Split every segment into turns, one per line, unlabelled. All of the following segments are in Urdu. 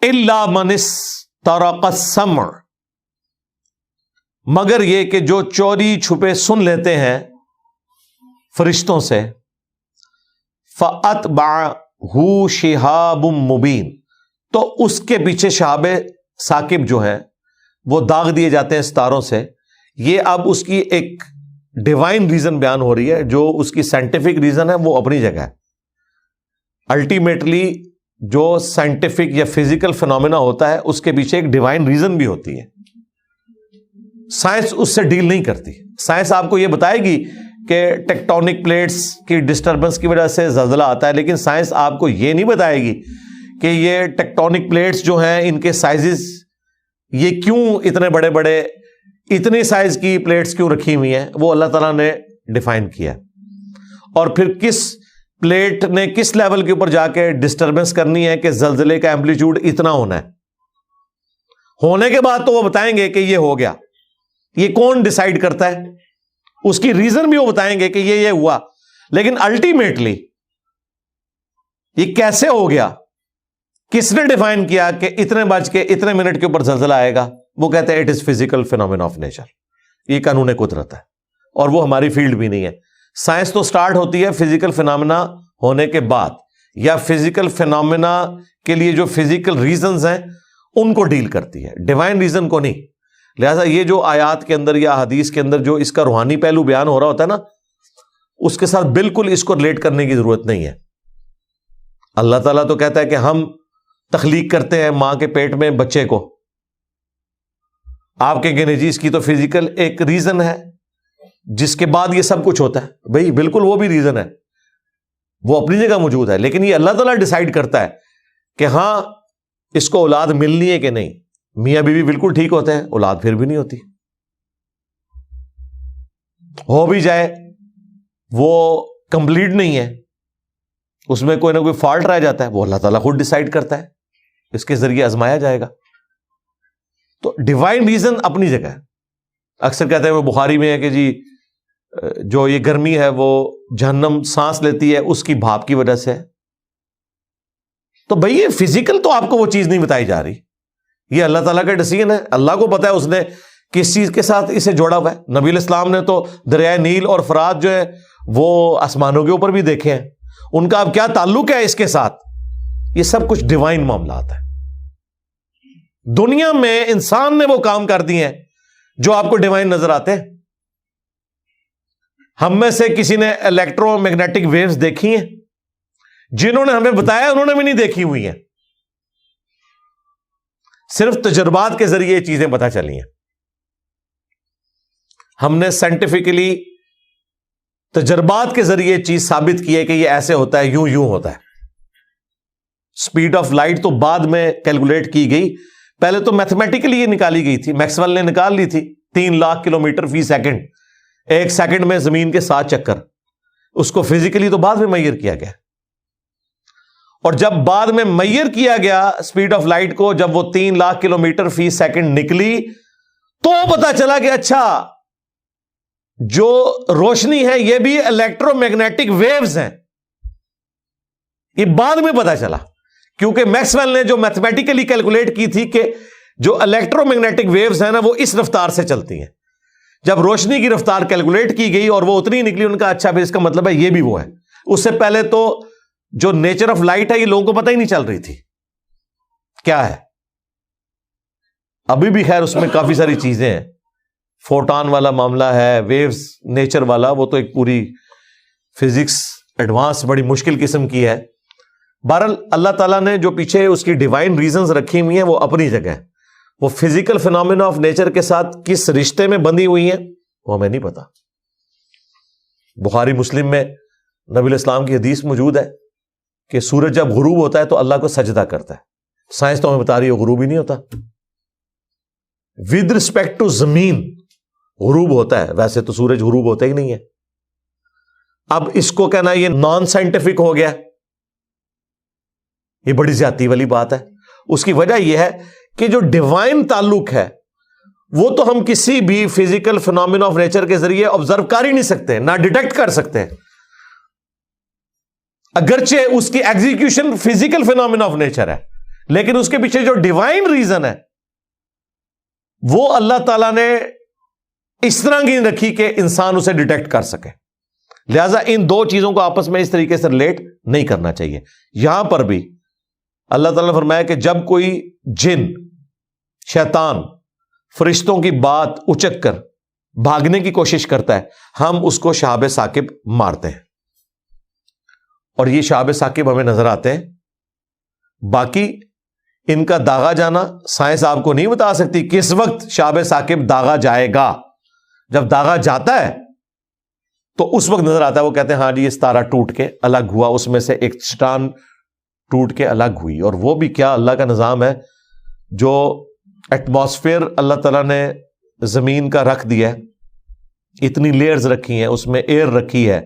الا من استرق السمع، مگر یہ کہ جو چوری چھپے سن لیتے ہیں فرشتوں سے، فَأَتْبَعَهُ شِهَابٌ مُبِينٌ، تو اس کے پیچھے شہاب ثاقب جو ہیں وہ داغ دیے جاتے ہیں ستاروں سے۔ یہ اب اس کی ایک ڈیوائن ریزن بیان ہو رہی ہے، جو اس کی سائنٹیفک ریزن ہے وہ اپنی جگہ ہے۔ الٹیمیٹلی جو سائنٹیفک یا فزیکل فینومینا ہوتا ہے اس کے پیچھے ایک ڈیوائن ریزن بھی ہوتی ہے، سائنس اس سے ڈیل نہیں کرتی۔ سائنس آپ کو یہ بتائے گی کہ ٹیکٹونک پلیٹس کی ڈسٹربنس کی وجہ سے زلزلہ آتا ہے، لیکن سائنس آپ کو یہ نہیں بتائے گی کہ یہ ٹیکٹونک پلیٹس جو ہیں ان کے سائزز یہ کیوں اتنے بڑے بڑے، اتنی سائز کی پلیٹس کیوں رکھی ہوئی ہیں، وہ اللہ تعالیٰ نے ڈیفائن کیا۔ اور پھر کس پلیٹ نے کس لیول کے اوپر جا کے ڈسٹربنس کرنی ہے کہ زلزلے کا ایمپلیٹیوڈ اتنا ہونا ہے، ہونے کے بعد تو وہ بتائیں گے کہ یہ ہو گیا۔ یہ کون ڈیسائیڈ کرتا ہے؟ اس کی ریزن بھی وہ بتائیں گے کہ یہ ہوا، لیکن الٹیمیٹلی یہ کیسے ہو گیا، کس نے ڈیفائن کیا کہ اتنے بج کے اتنے منٹ کے اوپر زلزلہ آئے گا؟ وہ کہتے ہیں it is physical phenomena of nature, یہ قانون قدرت ہے، اور وہ ہماری فیلڈ بھی نہیں ہے۔ سائنس تو سٹارٹ ہوتی ہے فزیکل فینومینا ہونے کے بعد، یا فزیکل فینومینا کے لیے جو فزیکل ریزنز ہیں ان کو ڈیل کرتی ہے، ڈیوائن ریزن کو نہیں۔ لہٰذا یہ جو آیات کے اندر یا حدیث کے اندر جو اس کا روحانی پہلو بیان ہو رہا ہوتا ہے نا، اس کے ساتھ بالکل اس کو ریلیٹ کرنے کی ضرورت نہیں ہے۔ اللہ تعالیٰ تو کہتا ہے کہ ہم تخلیق کرتے ہیں ماں کے پیٹ میں بچے کو، آپ کہیں گے جی اس کی تو فزیکل ایک ریزن ہے جس کے بعد یہ سب کچھ ہوتا ہے، بھئی بالکل وہ بھی ریزن ہے، وہ اپنی جگہ موجود ہے، لیکن یہ اللہ تعالیٰ ڈیسائیڈ کرتا ہے کہ ہاں اس کو اولاد ملنی ہے کہ نہیں۔ میاں بیوی بالکل ٹھیک ہوتے ہیں، اولاد پھر بھی نہیں ہوتی، ہو بھی جائے وہ کمپلیٹ نہیں ہے، اس میں کوئی نہ کوئی فالٹ رہ جاتا ہے، وہ اللہ تعالیٰ خود ڈیسائیڈ کرتا ہے، اس کے ذریعے آزمایا جائے گا۔ تو ڈیوائن ریزن اپنی جگہ ہے۔ اکثر کہتے ہیں وہ بخاری میں ہے کہ جی جو یہ گرمی ہے وہ جہنم سانس لیتی ہے اس کی بھاپ کی وجہ سے ہے، تو بھئی یہ فزیکل تو آپ کو وہ چیز نہیں بتائی جا رہی، یہ اللہ تعالیٰ کا ڈیسیژن ہے، اللہ کو پتا ہے اس نے کس چیز کے ساتھ اسے جوڑا ہوا ہے۔ نبی علیہ السلام نے تو دریائے نیل اور فرات جو ہے وہ آسمانوں کے اوپر بھی دیکھے ہیں، ان کا اب کیا تعلق ہے اس کے ساتھ؟ یہ سب کچھ ڈیوائن معاملات ہیں۔ دنیا میں انسان نے وہ کام کر دیے ہیں جو آپ کو ڈیوائن نظر آتے ہیں۔ ہم میں سے کسی نے الیکٹرو میگنیٹک ویوز دیکھی ہیں؟ جنہوں نے ہمیں بتایا انہوں نے بھی نہیں دیکھی ہوئی ہیں، صرف تجربات کے ذریعے یہ چیزیں پتہ چلی ہیں۔ ہم نے سائنٹیفکلی تجربات کے ذریعے چیز ثابت کی ہے کہ یہ ایسے ہوتا ہے، یوں ہوتا ہے۔ سپیڈ آف لائٹ تو بعد میں کیلکولیٹ کی گئی، پہلے تو میتھمیٹیکلی یہ نکالی گئی تھی، میکسویل نے نکال لی تھی، 3 لاکھ کلومیٹر فی سیکنڈ، 1 سیکنڈ میں زمین کے 7 چکر، اس کو فزیکلی تو بعد میں میئر کیا گیا۔ اور جب بعد میں میئر کیا گیا سپیڈ آف لائٹ کو، جب وہ 3 لاکھ کلومیٹر فی سیکنڈ نکلی تو پتا چلا کہ اچھا جو روشنی ہے یہ بھی الیکٹرو میگنیٹک ویوز ہیں۔ یہ بعد میں پتا چلا کیونکہ میکسویل نے جو میتھمیٹیکلی کیلکولیٹ کی تھی کہ جو الیکٹرو میگنیٹک ویوز ہیں نا وہ اس رفتار سے چلتی ہیں۔ جب روشنی کی رفتار کیلکولیٹ کی گئی اور وہ اتنی نکلی، ان کا اچھا پھر اس کا مطلب ہے یہ بھی وہ ہے۔ اس سے پہلے تو جو نیچر آف لائٹ ہے یہ لوگوں کو پتہ ہی نہیں چل رہی تھی کیا ہے۔ ابھی بھی خیر اس میں کافی ساری چیزیں ہیں، فوٹان والا معاملہ ہے، ویوز نیچر والا، وہ تو ایک پوری فزکس ایڈوانس بڑی مشکل قسم کی ہے۔ بہرحال اللہ تعالیٰ نے جو پیچھے اس کی ڈیوائن ریزنز رکھی ہوئی ہیں وہ اپنی جگہ ہے، وہ فزیکل فینومینا آف نیچر کے ساتھ کس رشتے میں بندھی ہوئی ہیں وہ ہمیں نہیں پتا۔ بخاری مسلم میں نبی علیہ السلام کی حدیث موجود ہے کہ سورج جب غروب ہوتا ہے تو اللہ کو سجدہ کرتا ہے۔ سائنس تو ہمیں بتا رہی ہے غروب ہی نہیں ہوتا، ود رسپیکٹ ٹو زمین غروب ہوتا ہے، ویسے تو سورج غروب ہوتا ہی نہیں ہے۔ اب اس کو کہنا یہ نان سائنٹیفک ہو گیا، یہ بڑی زیادتی والی بات ہے۔ اس کی وجہ یہ ہے کہ جو ڈیوائن تعلق ہے وہ تو ہم کسی بھی فزیکل فینومینا آف نیچر کے ذریعے آبزرو کر ہی نہیں سکتے، نہ ڈیٹیکٹ کر سکتے، اگرچہ اس کی execution physical phenomena of nature ہے، لیکن اس کے پیچھے جو ڈیوائن ریزن ہے وہ اللہ تعالیٰ نے اس طرح کی رکھی کہ انسان اسے ڈیٹیکٹ کر سکے. لہذا ان دو چیزوں کو آپس میں اس طریقے سے ریلیٹ نہیں کرنا چاہیے. یہاں پر بھی اللہ تعالیٰ نے فرمایا کہ جب کوئی جن، شیطان فرشتوں کی بات اچک کر بھاگنے کی کوشش کرتا ہے، ہم اس کو شہاب ثاقب مارتے ہیں. اور یہ شہاب ثاقب ہمیں نظر آتے ہیں. باقی ان کا داغا جانا سائنس آپ کو نہیں بتا سکتی کس وقت شہاب ثاقب داغا جائے گا. جب داغا جاتا ہے تو اس وقت نظر آتا ہے. وہ کہتے ہیں ہاں جی یہ ستارہ ٹوٹ کے الگ ہوا، اس میں سے ایک چٹان ٹوٹ کے الگ ہوئی. اور وہ بھی کیا اللہ کا نظام ہے، جو ایٹماسفیئر اللہ تعالیٰ نے زمین کا رکھ دیا ہے، اتنی لیئرز رکھی ہیں، اس میں ایئر رکھی ہے،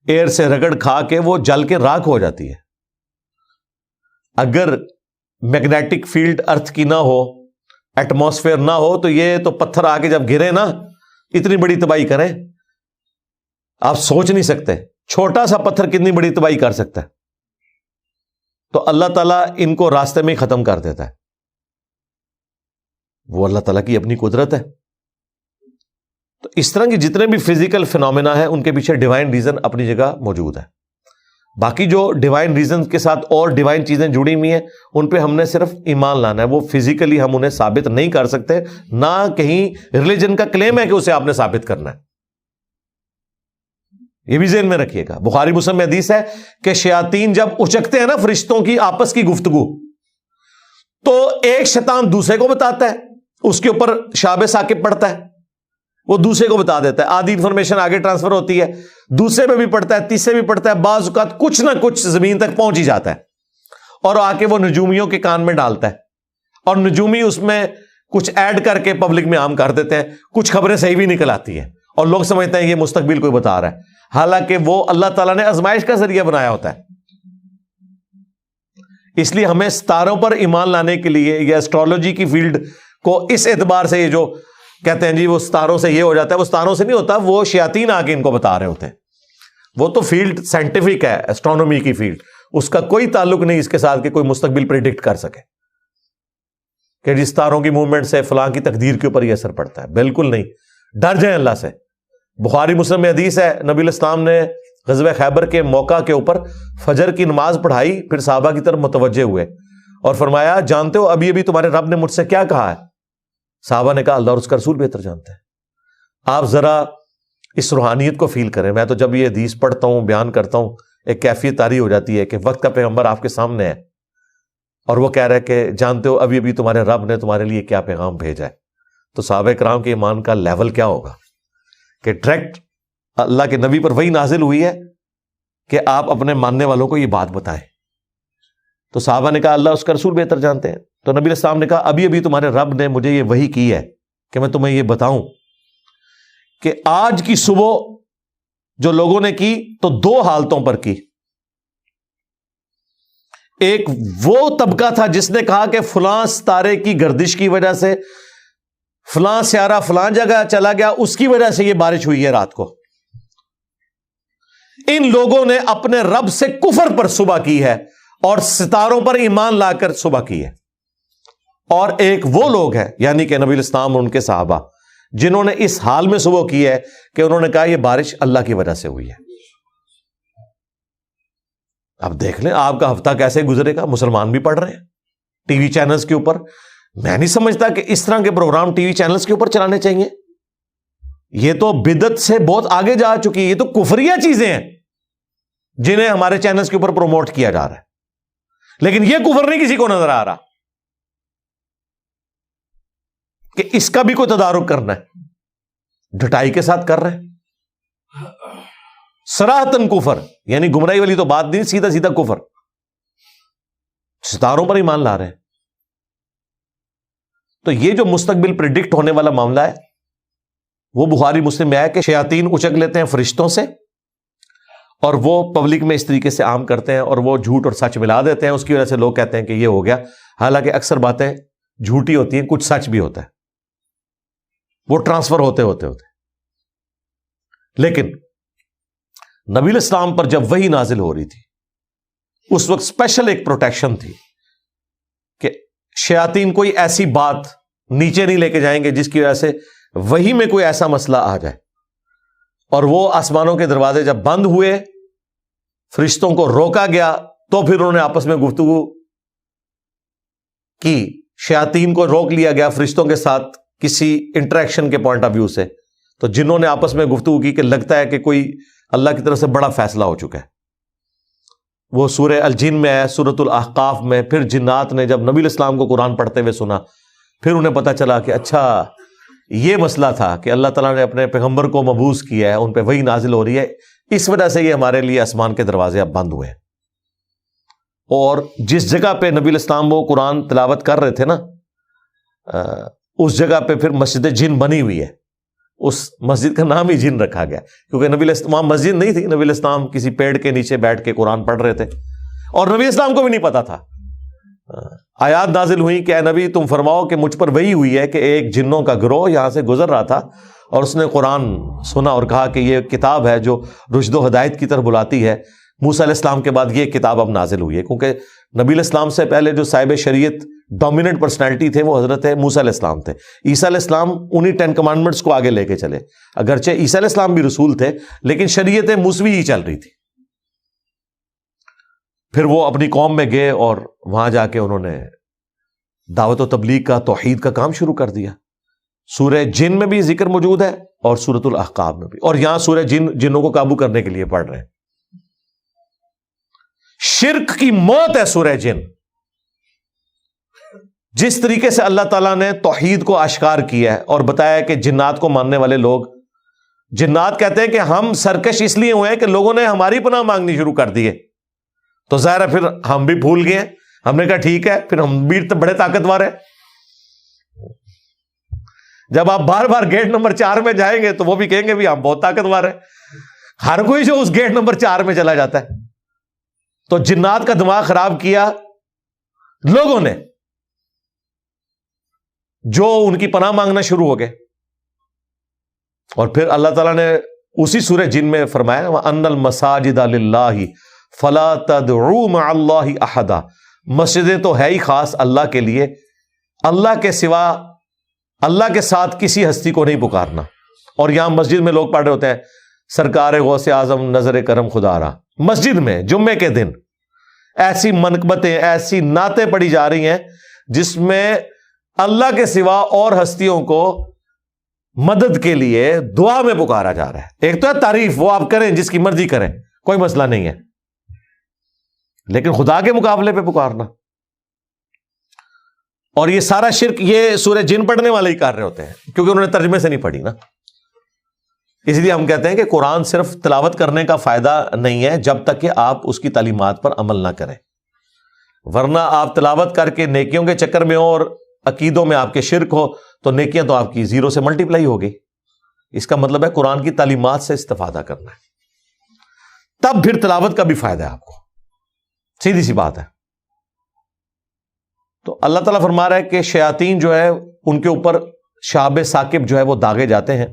ایئر سے رگڑ کھا کے وہ جل کے راکھ ہو جاتی ہے. اگر میگنیٹک فیلڈ ارتھ کی نہ ہو، ایٹماسفیئر نہ ہو، تو یہ تو پتھر آ کے جب گرے نا اتنی بڑی تباہی کریں آپ سوچ نہیں سکتے. چھوٹا سا پتھر کتنی بڑی تباہی کر سکتا ہے. تو اللہ تعالیٰ ان کو راستے میں ہی ختم کر دیتا ہے. وہ اللہ تعالیٰ کی اپنی قدرت ہے. تو اس طرح کی جتنے بھی فزیکل فینومینا ہیں ان کے پیچھے ڈیوائن ریزن اپنی جگہ موجود ہے. باقی جو ڈیوائن ریزن کے ساتھ اور ڈیوائن چیزیں جڑی ہوئی ہیں ان پہ ہم نے صرف ایمان لانا ہے. وہ فزیکلی ہم انہیں ثابت نہیں کر سکتے، نہ کہیں ریلیجن کا کلیم ہے کہ اسے آپ نے ثابت کرنا ہے. یہ بھی ذہن میں رکھیے گا. بخاری مسلم میں حدیث ہے کہ شیاطین جب اچکتے ہیں نا فرشتوں کی آپس کی گفتگو، تو ایک شیطان دوسرے کو بتاتا ہے، اس کے اوپر شہاب ثاقب پڑتا ہے، وہ دوسرے کو بتا دیتا ہے. آدھی انفارمیشن آگے ٹرانسفر ہوتی ہے، دوسرے پہ بھی پڑتا ہے، تیسرے بھی پڑتا ہے، بعض اوقات کچھ نہ کچھ زمین تک پہنچ ہی جاتا ہے اور آ کے وہ نجومیوں کے کان میں ڈالتا ہے. اور نجومی اس میں کچھ ایڈ کر کے پبلک میں عام کر دیتے ہیں. کچھ خبریں صحیح بھی نکل آتی ہیں اور لوگ سمجھتے ہیں یہ مستقبل کوئی بتا رہا ہے، حالانکہ وہ اللہ تعالیٰ نے آزمائش کا ذریعہ بنایا ہوتا ہے. اس لیے ہمیں ستاروں پر ایمان لانے کے لیے یا ایسٹرولوجی کی فیلڈ کو اس اعتبار سے، یہ جو کہتے ہیں جی وہ ستاروں سے یہ ہو جاتا ہے، وہ ستاروں سے نہیں ہوتا، وہ شیاطین آ کے ان کو بتا رہے ہوتے ہیں. وہ تو فیلڈ سائنٹیفک ہے، ایسٹرونومی کی فیلڈ، اس کا کوئی تعلق نہیں اس کے ساتھ کہ کوئی مستقبل پریڈکٹ کر سکے کہ جی ستاروں کی موومنٹ سے فلاں کی تقدیر کے اوپر یہ اثر پڑتا ہے. بالکل نہیں. ڈر جائیں اللہ سے. بخاری مسلم میں حدیث ہے، نبی علیہ السلام نے غزوہ خیبر کے موقع کے اوپر فجر کی نماز پڑھائی، پھر صحابہ کی طرف متوجہ ہوئے اور فرمایا جانتے ہو ابھی ابھی تمہارے رب نے مجھ سے کیا کہا ہے؟ صحابہ نے کہا اللہ اور اس کا رسول بہتر جانتے ہیں. آپ ذرا اس روحانیت کو فیل کریں. میں تو جب یہ حدیث پڑھتا ہوں، بیان کرتا ہوں، ایک کیفیت طاری ہو جاتی ہے کہ وقت کا پیغمبر آپ کے سامنے ہے اور وہ کہہ رہا ہے کہ جانتے ہو ابھی ابھی تمہارے رب نے تمہارے لیے کیا پیغام بھیجا ہے. تو صحابہ کرام کے ایمان کا لیول کیا ہوگا کہ ڈائریکٹ اللہ کے نبی پر وہی نازل ہوئی ہے کہ آپ اپنے ماننے والوں کو یہ بات بتائیں. تو صحابہ نے کہا اللہ اس کا رسول بہتر جانتے ہیں. تو نبی علیہ السلام نے کہا ابھی ابھی تمہارے رب نے مجھے یہ وحی کی ہے کہ میں تمہیں یہ بتاؤں کہ آج کی صبح جو لوگوں نے کی تو دو حالتوں پر کی. ایک وہ طبقہ تھا جس نے کہا کہ فلاں ستارے کی گردش کی وجہ سے فلاں سیارہ فلاں جگہ چلا گیا، اس کی وجہ سے یہ بارش ہوئی ہے رات کو. ان لوگوں نے اپنے رب سے کفر پر صبح کی ہے اور ستاروں پر ایمان لا کر صبح کی ہے. اور ایک وہ لوگ ہیں یعنی کہ نبی الاسلام اور ان کے صحابہ جنہوں نے اس حال میں صبح کی ہے کہ انہوں نے کہا یہ بارش اللہ کی وجہ سے ہوئی ہے. اب دیکھ لیں آپ کا ہفتہ کیسے گزرے گا. مسلمان بھی پڑھ رہے ہیں ٹی وی چینلز کے اوپر. میں نہیں سمجھتا کہ اس طرح کے پروگرام ٹی وی چینلز کے اوپر چلانے چاہیے. یہ تو بدعت سے بہت آگے جا چکی ہے. یہ تو کفریہ چیزیں ہیں جنہیں ہمارے چینلز کے اوپر پروموٹ کیا جا رہا ہے. لیکن یہ کفر نہیں کسی کو نظر آ رہا کہ اس کا بھی کوئی تدارک کرنا ہے. ڈٹائی کے ساتھ کر رہے ہیں. صراحتاً کفر، یعنی گمراہی والی تو بات نہیں، سیدھا سیدھا کفر. ستاروں پر ایمان لا رہے ہیں. تو یہ جو مستقبل پریڈکٹ ہونے والا معاملہ ہے وہ بخاری مسلم میں آیا کہ شیاطین اچک لیتے ہیں فرشتوں سے اور وہ پبلک میں اس طریقے سے عام کرتے ہیں اور وہ جھوٹ اور سچ ملا دیتے ہیں. اس کی وجہ سے لوگ کہتے ہیں کہ یہ ہو گیا، حالانکہ اکثر باتیں جھوٹی ہوتی ہیں، کچھ سچ بھی ہوتا ہے، وہ ٹرانسفر ہوتے ہوتے ہوتے. لیکن نبی علیہ السلام پر جب وحی نازل ہو رہی تھی اس وقت اسپیشل ایک پروٹیکشن تھی شیاطین کوئی ایسی بات نیچے نہیں لے کے جائیں گے جس کی وجہ سے وہی میں کوئی ایسا مسئلہ آ جائے. اور وہ آسمانوں کے دروازے جب بند ہوئے, فرشتوں کو روکا گیا, تو پھر انہوں نے آپس میں گفتگو کی. شیاطین کو روک لیا گیا فرشتوں کے ساتھ کسی انٹریکشن کے پوائنٹ آف ویو سے. تو جنہوں نے آپس میں گفتگو کی کہ لگتا ہے کہ کوئی اللہ کی طرف سے بڑا فیصلہ ہو چکا ہے. وہ سورہ الجن میں ہے, سورۃ الاحقاف میں. پھر جنات نے جب نبی علیہ السلام کو قرآن پڑھتے ہوئے سنا, پھر انہیں پتا چلا کہ اچھا یہ مسئلہ تھا کہ اللہ تعالیٰ نے اپنے پیغمبر کو مبعوث کیا ہے, ان پہ وحی نازل ہو رہی ہے, اس وجہ سے یہ ہمارے لیے آسمان کے دروازے اب بند ہوئے ہیں. اور جس جگہ پہ نبی علیہ السلام وہ قرآن تلاوت کر رہے تھے نا, اس جگہ پہ پھر مسجد جن بنی ہوئی ہے. اس مسجد کا نام ہی جن رکھا گیا, کیونکہ نبی علیہ السلام مسجد نہیں تھی. نبی علیہ السلام کسی پیڑ کے نیچے بیٹھ کے قرآن پڑھ رہے تھے, اور نبی علیہ السلام کو بھی نہیں پتا تھا. آیات نازل ہوئی کہ اے نبی تم فرماؤ کہ مجھ پر وہی ہوئی ہے کہ ایک جنوں کا گروہ یہاں سے گزر رہا تھا, اور اس نے قرآن سنا اور کہا کہ یہ کتاب ہے جو رشد و ہدایت کی طرف بلاتی ہے. موسیٰ علیہ السلام کے بعد یہ کتاب اب نازل ہوئی ہے, کیونکہ نبی علیہ السلام سے پہلے جو صاحب شریعت ڈومیننٹ پرسنالٹی تھے وہ حضرت موسیٰ علیہ السلام تھے. عیسیٰ علیہ السلام انہی 10 کمانڈمنٹس کو آگے لے کے چلے. اگرچہ عیسیٰ علیہ السلام بھی رسول تھے, لیکن شریعت موسوی ہی چل رہی تھی. پھر وہ اپنی قوم میں گئے اور وہاں جا کے انہوں نے دعوت و تبلیغ کا, توحید کا کام شروع کر دیا. سورہ جن میں بھی ذکر موجود ہے اور سورۃ الاحقاف میں بھی, اور یہاں سورہ جنوں کو قابو کرنے کے لیے پڑھ رہے ہیں. شرک کی موت ہے سورہ جن. جس طریقے سے اللہ تعالیٰ نے توحید کو آشکار کیا ہے اور بتایا کہ جنات کو ماننے والے لوگ, جنات کہتے ہیں کہ ہم سرکش اس لیے ہوئے ہیں کہ لوگوں نے ہماری پناہ مانگنی شروع کر دیے, تو ظاہر ہے پھر ہم بھی بھول گئے. ہم نے کہا ٹھیک ہے, پھر ہم بھی بڑے طاقتور ہیں. جب آپ بار بار گیٹ نمبر 4 میں جائیں گے تو وہ بھی کہیں گے بھی ہم بہت طاقتور ہیں. ہر کوئی جو اس گیٹ نمبر 4 میں چلا جاتا ہے. تو جنات کا دماغ خراب کیا لوگوں نے, جو ان کی پناہ مانگنا شروع ہو گئے. اور پھر اللہ تعالیٰ نے اسی سورہ جن میں فرمایا وَأَنَّ الْمَسَاجِدَ لِلَّهِ فَلَا تَدْعُوا مَعَ اللَّهِ أَحَدًا. مسجدیں تو ہے ہی خاص اللہ کے لیے, اللہ کے سوا اللہ کے ساتھ کسی ہستی کو نہیں پکارنا. اور یہاں مسجد میں لوگ پڑھ رہے ہوتے ہیں سرکار غوث اعظم نظر کرم خدا را. مسجد میں جمعے کے دن ایسی منقبتیں, ایسی نعتیں پڑھی جا رہی ہیں جس میں اللہ کے سوا اور ہستیوں کو مدد کے لیے دعا میں پکارا جا رہا ہے. ایک تو ہے تعریف, وہ آپ کریں جس کی مرضی کریں, کوئی مسئلہ نہیں ہے, لیکن خدا کے مقابلے پہ پکارنا. اور یہ سارا شرک یہ سورہ جن پڑھنے والے ہی کر رہے ہوتے ہیں, کیونکہ انہوں نے ترجمے سے نہیں پڑھی نا. اس لیے ہم کہتے ہیں کہ قرآن صرف تلاوت کرنے کا فائدہ نہیں ہے جب تک کہ آپ اس کی تعلیمات پر عمل نہ کریں, ورنہ آپ تلاوت کر کے نیکیوں کے چکر میں ہو اور عقیدوں میں آپ کے شرک ہو تو نیکیاں تو آپ کی 0 سے ملٹیپلائی ہوگی. اس کا مطلب ہے قرآن کی تعلیمات سے استفادہ کرنا ہے, تب پھر تلاوت کا بھی فائدہ ہے آپ کو. سیدھی سی بات ہے. تو اللہ تعالیٰ فرما رہا ہے کہ شیاطین جو ہے ان کے اوپر شہاب ثاقب جو ہے وہ داغے جاتے ہیں.